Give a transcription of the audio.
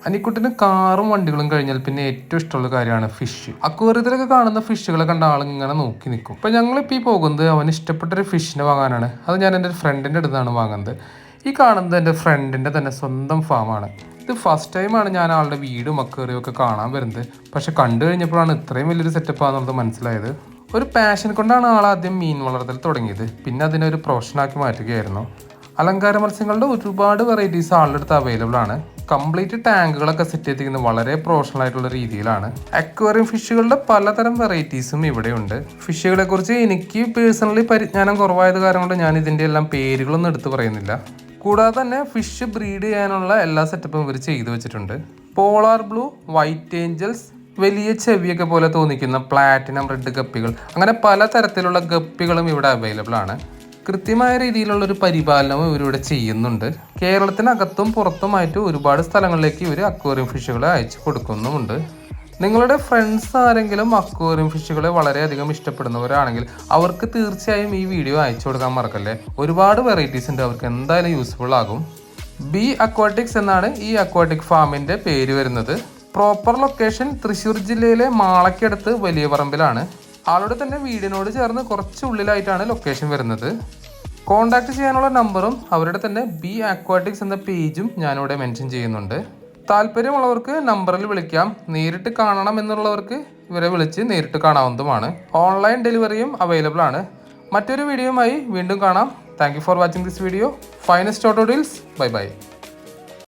അനിക്കുട്ടിന് കാറും വണ്ടികളും കഴിഞ്ഞാൽ പിന്നെ ഏറ്റവും ഇഷ്ടമുള്ള കാര്യമാണ് ഫിഷ്. അക്വേറിയത്തിലൊക്കെ കാണുന്ന ഫിഷുകളെ കണ്ട ആളിങ്ങനെ നോക്കി നിൽക്കും. ഇപ്പം ഞങ്ങളിപ്പോൾ ഈ പോകുന്നത് അവന് ഇഷ്ടപ്പെട്ടൊരു ഫിഷിനെ വാങ്ങാനാണ്. അത് ഞാൻ എൻ്റെ ഒരു ഫ്രണ്ടിൻ്റെ അടുത്താണ് വാങ്ങുന്നത്. ഈ കാണുന്നത് എൻ്റെ ഫ്രണ്ടിൻ്റെ തന്നെ സ്വന്തം ഫാമാണ്. ഇത് ഫസ്റ്റ് ടൈമാണ് ഞാൻ ആളുടെ വീടും അക്വേറിയം ഒക്കെ കാണാൻ വരുന്നത്. പക്ഷെ കണ്ടു കഴിഞ്ഞപ്പോഴാണ് ഇത്രയും വലിയൊരു സെറ്റപ്പാണെന്നുള്ളത് മനസ്സിലായത്. ഒരു പാഷൻ കൊണ്ടാണ് ആദ്യം മീൻ വളർത്തൽ തുടങ്ങിയത്. പിന്നെ അതിനെ ഒരു പ്രൊഫഷനാക്കി മാറ്റുകയായിരുന്നു. അലങ്കാര മത്സ്യങ്ങളുടെ ഒരുപാട് വെറൈറ്റീസ് ആളുടെ അടുത്ത് അവൈലബിൾ ആണ്. കംപ്ലീറ്റ് ടാങ്കുകളൊക്കെ സെറ്റ് ചെയ്തിരിക്കുന്നത് വളരെ പ്രൊഫഷണൽ ആയിട്ടുള്ള രീതിയിലാണ്. അക്വേറിയം ഫിഷുകളുടെ പലതരം വെറൈറ്റീസും ഇവിടെയുണ്ട്. ഫിഷുകളെ കുറിച്ച് എനിക്ക് പേഴ്സണലി പരിജ്ഞാനം കുറവായത് കാരണം കൊണ്ട് ഞാൻ ഇതിൻ്റെ എല്ലാം പേരുകളൊന്നും എടുത്തു പറയുന്നില്ല. കൂടാതെ തന്നെ ഫിഷ് ബ്രീഡ് ചെയ്യാനുള്ള എല്ലാ സെറ്റപ്പും ഇവർ ചെയ്തു വെച്ചിട്ടുണ്ട്. പോളാർ ബ്ലൂ, വൈറ്റ് ഏഞ്ചൽസ്, വലിയ ചെവിയൊക്കെ പോലെ തോന്നിക്കുന്ന പ്ലാറ്റിനം റെഡ് ഗപ്പികൾ, അങ്ങനെ പല തരത്തിലുള്ള ഗപ്പികളും ഇവിടെ അവൈലബിൾ ആണ്. കൃത്യമായ രീതിയിലുള്ള ഒരു പരിപാലനവും ഇവരിവിടെ ചെയ്യുന്നുണ്ട്. കേരളത്തിനകത്തും പുറത്തുമായിട്ട് ഒരുപാട് സ്ഥലങ്ങളിലേക്ക് ഇവർ അക്വേറിയം ഫിഷുകളെ അയച്ചു കൊടുക്കുന്നുമുണ്ട്. നിങ്ങളുടെ ഫ്രണ്ട്സ് ആരെങ്കിലും അക്വേറിയം ഫിഷുകളെ വളരെയധികം ഇഷ്ടപ്പെടുന്നവരാണെങ്കിൽ അവർക്ക് തീർച്ചയായും ഈ വീഡിയോ അയച്ചു കൊടുക്കാൻ മറക്കല്ലേ. ഒരുപാട് വെറൈറ്റീസ് ഉണ്ട്, അവർക്ക് എന്തായാലും യൂസ്ഫുൾ ആകും. ബി അക്വാട്ടിക്സ് എന്നാണ് ഈ അക്വാട്ടിക് ഫാമിൻ്റെ പേര് വരുന്നത്. പ്രോപ്പർ ലൊക്കേഷൻ തൃശ്ശൂർ ജില്ലയിലെ മാളയ്ക്കടുത്ത് വലിയ പറമ്പിലാണ്. ആളുടെ തന്നെ വീടിനോട് ചേർന്ന് കുറച്ച് ഉള്ളിലായിട്ടാണ് ലൊക്കേഷൻ വരുന്നത്. കോൺടാക്ട് ചെയ്യാനുള്ള നമ്പറും അവരുടെ തന്നെ ബി അക്വാട്ടിക്സ് എന്ന പേജും ഞാനിവിടെ മെൻഷൻ ചെയ്യുന്നുണ്ട്. താല്പര്യമുള്ളവർക്ക് നമ്പറിൽ വിളിക്കാം. നേരിട്ട് കാണണം എന്നുള്ളവർക്ക് ഇവരെ വിളിച്ച് നേരിട്ട് കാണാവുന്നതുമാണ്. ഓൺലൈൻ ഡെലിവറിയും അവൈലബിൾ ആണ്. മറ്റൊരു വീഡിയോയുമായി വീണ്ടും കാണാം. Thank you for watching this video. Finest auto deals. Bye bye.